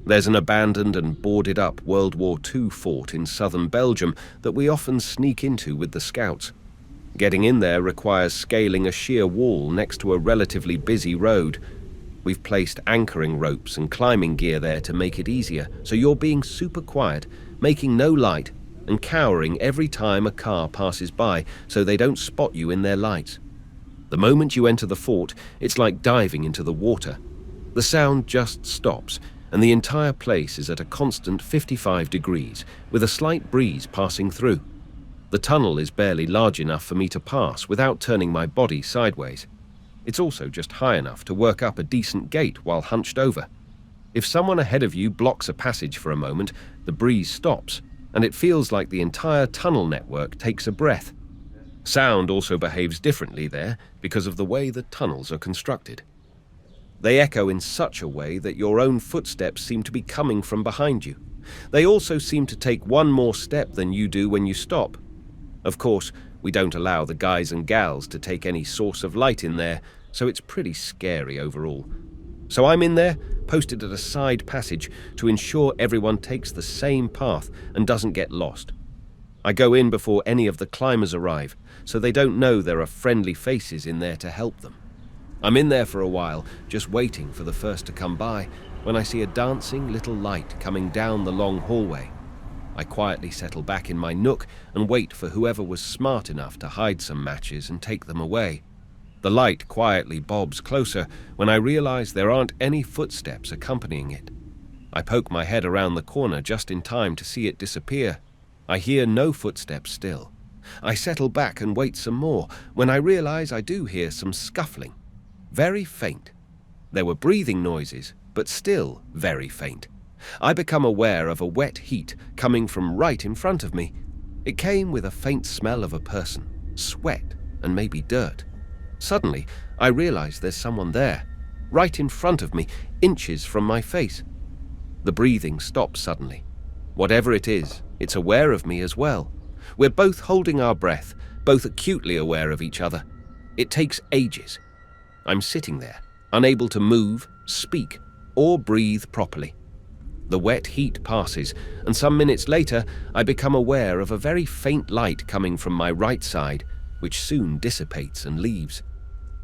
There's an abandoned and boarded-up World War II fort in southern Belgium that we often sneak into with the scouts. Getting in there requires scaling a sheer wall next to a relatively busy road. We've placed anchoring ropes and climbing gear there to make it easier, so you're being super quiet, making no light, and cowering every time a car passes by so they don't spot you in their lights. The moment you enter the fort, it's like diving into the water. The sound just stops, and the entire place is at a constant 55 degrees, with a slight breeze passing through. The tunnel is barely large enough for me to pass without turning my body sideways. It's also just high enough to work up a decent gait while hunched over. If someone ahead of you blocks a passage for a moment, the breeze stops, and it feels like the entire tunnel network takes a breath. Sound also behaves differently there because of the way the tunnels are constructed. They echo in such a way that your own footsteps seem to be coming from behind you. They also seem to take one more step than you do when you stop. Of course, we don't allow the guys and gals to take any source of light in there, so it's pretty scary overall. So I'm in there, posted at a side passage to ensure everyone takes the same path and doesn't get lost. I go in before any of the climbers arrive, so they don't know there are friendly faces in there to help them. I'm in there for a while, just waiting for the first to come by, when I see a dancing little light coming down the long hallway. I quietly settle back in my nook and wait for whoever was smart enough to hide some matches and take them away. The light quietly bobs closer when I realize there aren't any footsteps accompanying it. I poke my head around the corner just in time to see it disappear. I hear no footsteps still. I settle back and wait some more when I realize I do hear some scuffling. Very faint. There were breathing noises, but still very faint. I become aware of a wet heat coming from right in front of me. It came with a faint smell of a person, sweat, and maybe dirt. Suddenly, I realize there's someone there, right in front of me, inches from my face. The breathing stops suddenly. Whatever it is, it's aware of me as well. We're both holding our breath, both acutely aware of each other. It takes ages. I'm sitting there, unable to move, speak, or breathe properly. The wet heat passes, and some minutes later, I become aware of a very faint light coming from my right side, which soon dissipates and leaves.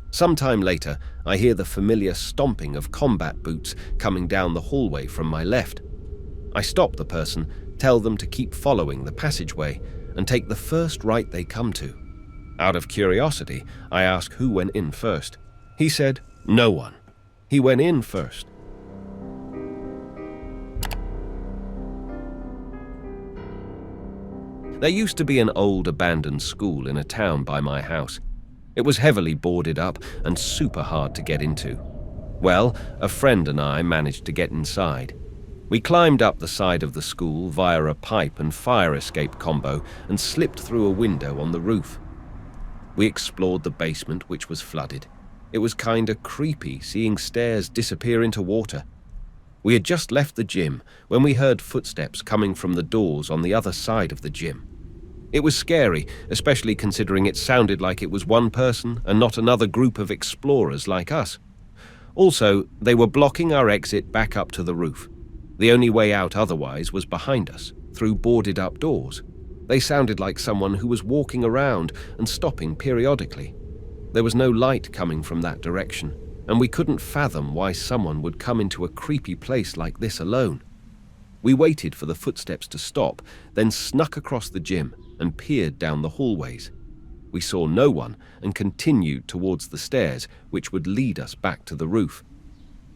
Sometime later, I hear the familiar stomping of combat boots coming down the hallway from my left. I stop the person, tell them to keep following the passageway, and take the first right they come to. Out of curiosity, I ask who went in first. He said, no one. He went in first. There used to be an old abandoned school in a town by my house. It was heavily boarded up and super hard to get into. Well, a friend and I managed to get inside. We climbed up the side of the school via a pipe and fire escape combo and slipped through a window on the roof. We explored the basement, which was flooded. It was kinda creepy seeing stairs disappear into water. We had just left the gym when we heard footsteps coming from the doors on the other side of the gym. It was scary, especially considering it sounded like it was one person and not another group of explorers like us. Also, they were blocking our exit back up to the roof. The only way out otherwise was behind us, through boarded up doors. They sounded like someone who was walking around and stopping periodically. There was no light coming from that direction, and we couldn't fathom why someone would come into a creepy place like this alone. We waited for the footsteps to stop, then snuck across the gym and peered down the hallways. We saw no one and continued towards the stairs, which would lead us back to the roof.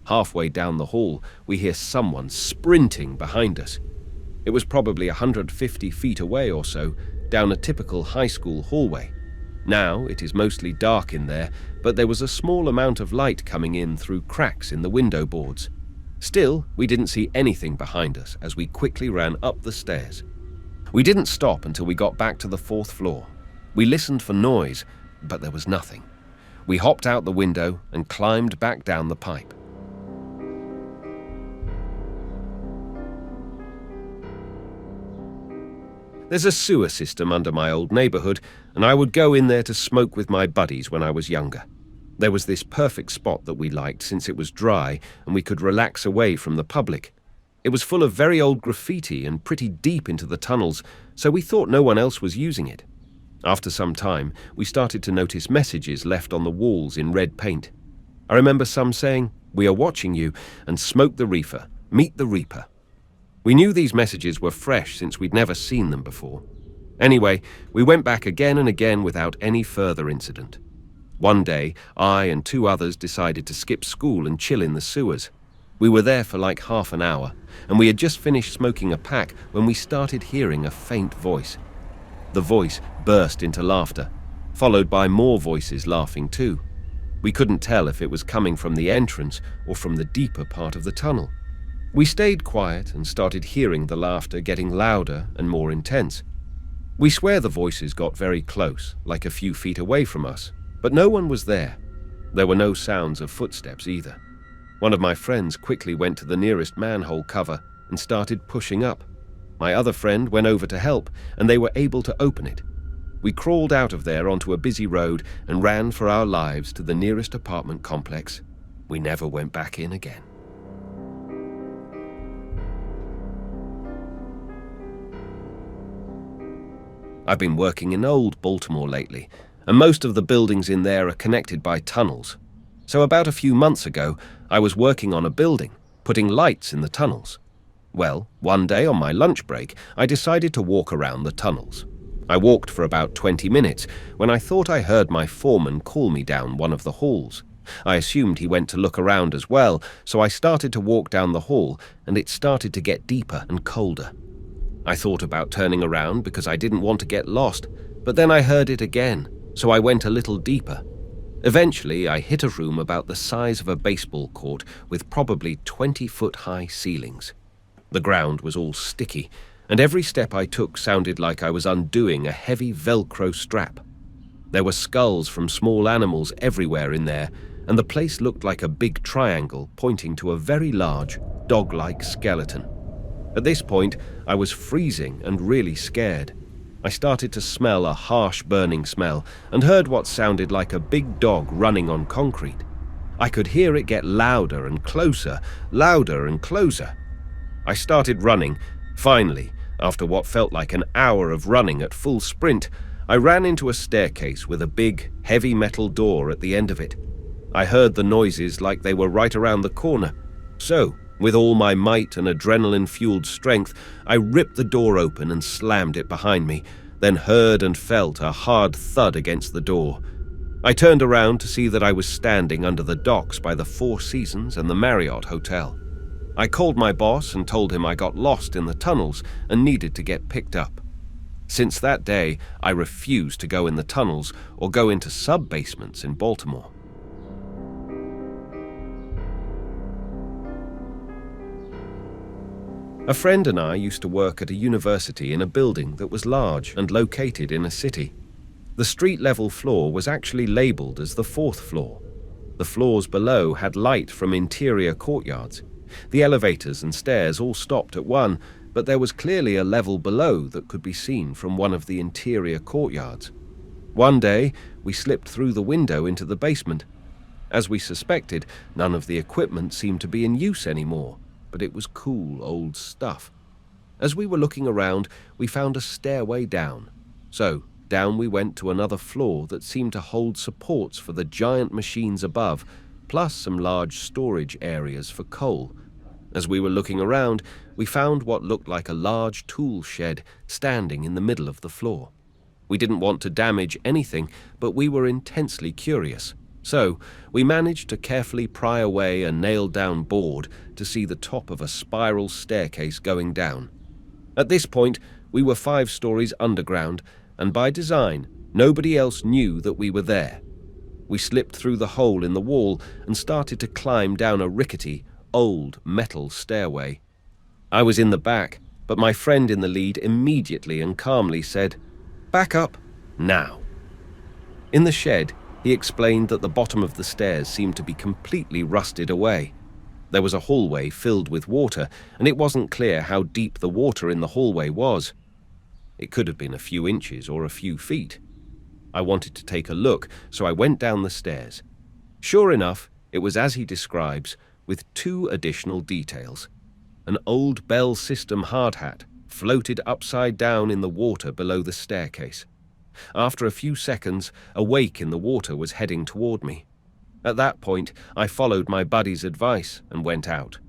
Halfway down the hall, we hear someone sprinting behind us. It was probably 150 feet away or so, down a typical high school hallway. Now it is mostly dark in there, but there was a small amount of light coming in through cracks in the window boards. Still, we didn't see anything behind us as we quickly ran up the stairs. We didn't stop until we got back to the 4th floor. We listened for noise, but there was nothing. We hopped out the window and climbed back down the pipe. There's a sewer system under my old neighborhood, and I would go in there to smoke with my buddies when I was younger. There was this perfect spot that we liked since it was dry and we could relax away from the public. It was full of very old graffiti and pretty deep into the tunnels, so we thought no one else was using it. After some time, we started to notice messages left on the walls in red paint. I remember some saying, "We are watching you," and "Smoke the reefer, meet the reaper." We knew these messages were fresh since we'd never seen them before. Anyway, we went back again and again without any further incident. One day, I and 2 others decided to skip school and chill in the sewers. We were there for like half an hour, and we had just finished smoking a pack when we started hearing a faint voice. The voice burst into laughter, followed by more voices laughing too. We couldn't tell if it was coming from the entrance or from the deeper part of the tunnel. We stayed quiet and started hearing the laughter getting louder and more intense. We swear the voices got very close, like a few feet away from us, but no one was there. There were no sounds of footsteps either. One of my friends quickly went to the nearest manhole cover and started pushing up. My other friend went over to help, and they were able to open it. We crawled out of there onto a busy road and ran for our lives to the nearest apartment complex. We never went back in again. I've been working in Old Baltimore lately, and most of the buildings in there are connected by tunnels. So about a few months ago, I was working on a building, putting lights in the tunnels. Well, one day on my lunch break, I decided to walk around the tunnels. I walked for about 20 minutes when I thought I heard my foreman call me down one of the halls. I assumed he went to look around as well, so I started to walk down the hall, and it started to get deeper and colder. I thought about turning around because I didn't want to get lost, but then I heard it again, so I went a little deeper. Eventually, I hit a room about the size of a baseball court with probably 20-foot-high ceilings. The ground was all sticky, and every step I took sounded like I was undoing a heavy Velcro strap. There were skulls from small animals everywhere in there, and the place looked like a big triangle pointing to a very large, dog-like skeleton. At this point, I was freezing and really scared. I started to smell a harsh burning smell and heard what sounded like a big dog running on concrete. I could hear it get louder and closer, louder and closer. I started running. Finally, after what felt like an hour of running at full sprint, I ran into a staircase with a big, heavy metal door at the end of it. I heard the noises like they were right around the corner. So, with all my might and adrenaline-fueled strength, I ripped the door open and slammed it behind me, then heard and felt a hard thud against the door. I turned around to see that I was standing under the docks by the Four Seasons and the Marriott Hotel. I called my boss and told him I got lost in the tunnels and needed to get picked up. Since that day, I refused to go in the tunnels or go into sub-basements in Baltimore. A friend and I used to work at a university in a building that was large and located in a city. The street-level floor was actually labeled as the 4th floor. The floors below had light from interior courtyards. The elevators and stairs all stopped at one, but there was clearly a level below that could be seen from one of the interior courtyards. One day, we slipped through the window into the basement. As we suspected, none of the equipment seemed to be in use anymore, but it was cool old stuff. As we were looking around, we found a stairway down. So, down we went to another floor that seemed to hold supports for the giant machines above, plus some large storage areas for coal. As we were looking around, we found what looked like a large tool shed standing in the middle of the floor. We didn't want to damage anything, but we were intensely curious. So, we managed to carefully pry away a nailed-down board to see the top of a spiral staircase going down. At this point, we were 5 stories underground, and by design, nobody else knew that we were there. We slipped through the hole in the wall and started to climb down a rickety, old metal stairway. I was in the back, but my friend in the lead immediately and calmly said, "Back up, now." In the shed, he explained that the bottom of the stairs seemed to be completely rusted away. There was a hallway filled with water, and it wasn't clear how deep the water in the hallway was. It could have been a few inches or a few feet. I wanted to take a look, so I went down the stairs. Sure enough, it was as he describes, with 2 additional details. an old bell system hard hat floated upside down in the water below the staircase. After a few seconds, a wake in the water was heading toward me. At that point, I followed my buddy's advice and went out.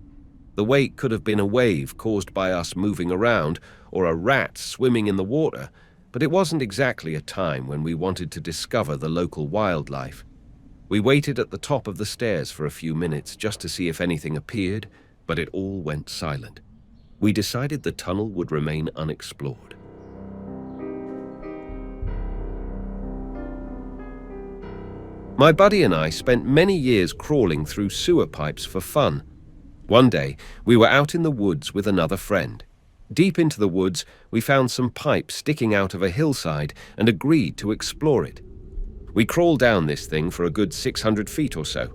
The wake could have been a wave caused by us moving around or a rat swimming in the water, but it wasn't exactly a time when we wanted to discover the local wildlife. We waited at the top of the stairs for a few minutes just to see if anything appeared, but it all went silent. We decided the tunnel would remain unexplored. My buddy and I spent many years crawling through sewer pipes for fun. One day, we were out in the woods with another friend. Deep into the woods, we found some pipes sticking out of a hillside and agreed to explore it. We crawled down this thing for a good 600 feet or so.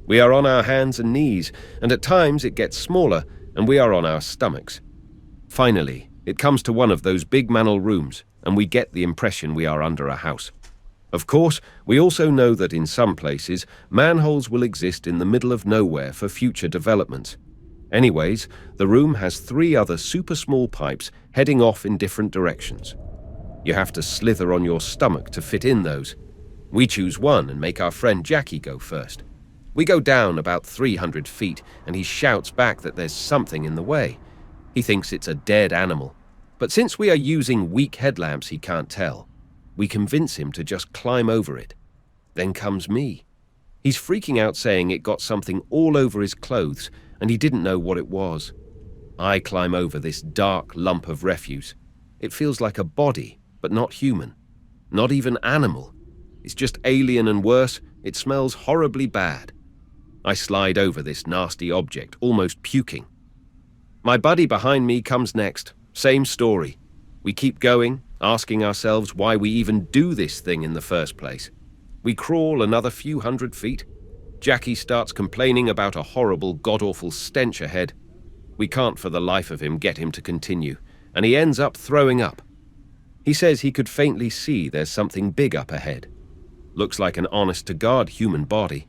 We are on our hands and knees, and at times it gets smaller, and we are on our stomachs. Finally, it comes to one of those big manel rooms, and we get the impression we are under a house. Of course, we also know that in some places, manholes will exist in the middle of nowhere for future developments. Anyways, the room has 3 other super small pipes heading off in different directions. You have to slither on your stomach to fit in those. We choose one and make our friend Jackie go first. We go down about 300 feet and he shouts back that there's something in the way. He thinks it's a dead animal, but since we are using weak headlamps he can't tell. We convince him to just climb over it. Then comes me. He's freaking out saying it got something all over his clothes and he didn't know what it was. I climb over this dark lump of refuse. It feels like a body, but not human. Not even animal. It's just alien and worse, it smells horribly bad. I slide over this nasty object, almost puking. My buddy behind me comes next. Same story. We keep going, asking ourselves why we even do this thing in the first place. We crawl another few hundred feet. Jackie starts complaining about a horrible, god-awful stench ahead. We can't for the life of him get him to continue, and he ends up throwing up. He says he could faintly see there's something big up ahead. Looks like an honest-to-God human body.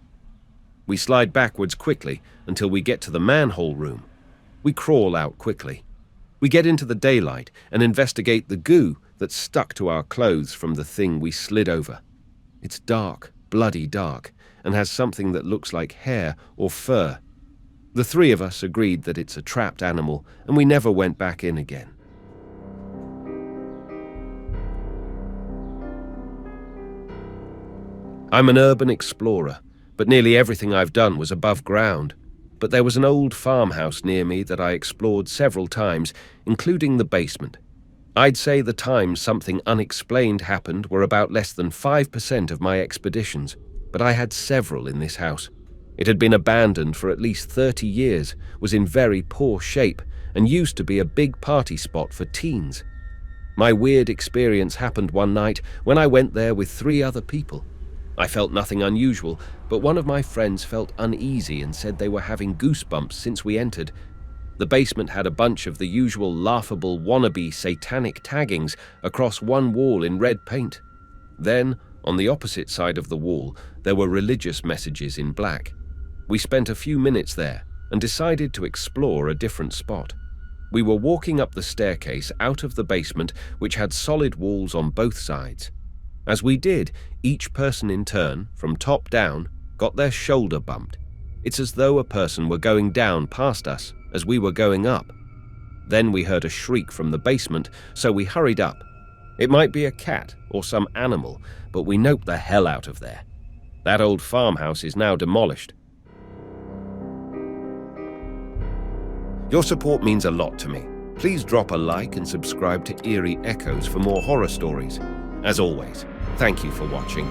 We slide backwards quickly until we get to the manhole room. We crawl out quickly. We get into the daylight and investigate the goo that's stuck to our clothes from the thing we slid over. It's dark, bloody dark, and has something that looks like hair or fur. The 3 of us agreed that it's a trapped animal, and we never went back in again. I'm an urban explorer, but nearly everything I've done was above ground. But there was an old farmhouse near me that I explored several times, including the basement. I'd say the times something unexplained happened were about less than 5% of my expeditions, but I had several in this house. It had been abandoned for at least 30 years, was in very poor shape, and used to be a big party spot for teens. My weird experience happened one night when I went there with 3 other people. I felt nothing unusual, but one of my friends felt uneasy and said they were having goosebumps since we entered. The basement had a bunch of the usual laughable wannabe satanic taggings across one wall in red paint. Then, on the opposite side of the wall, there were religious messages in black. We spent a few minutes there and decided to explore a different spot. We were walking up the staircase out of the basement, which had solid walls on both sides. As we did, each person in turn, from top down, got their shoulder bumped. It's as though a person were going down past us as we were going up. Then we heard a shriek from the basement, so we hurried up. It might be a cat or some animal, but we noped the hell out of there. That old farmhouse is now demolished. Your support means a lot to me. Please drop a like and subscribe to Eerie Echoes for more horror stories. As always, thank you for watching.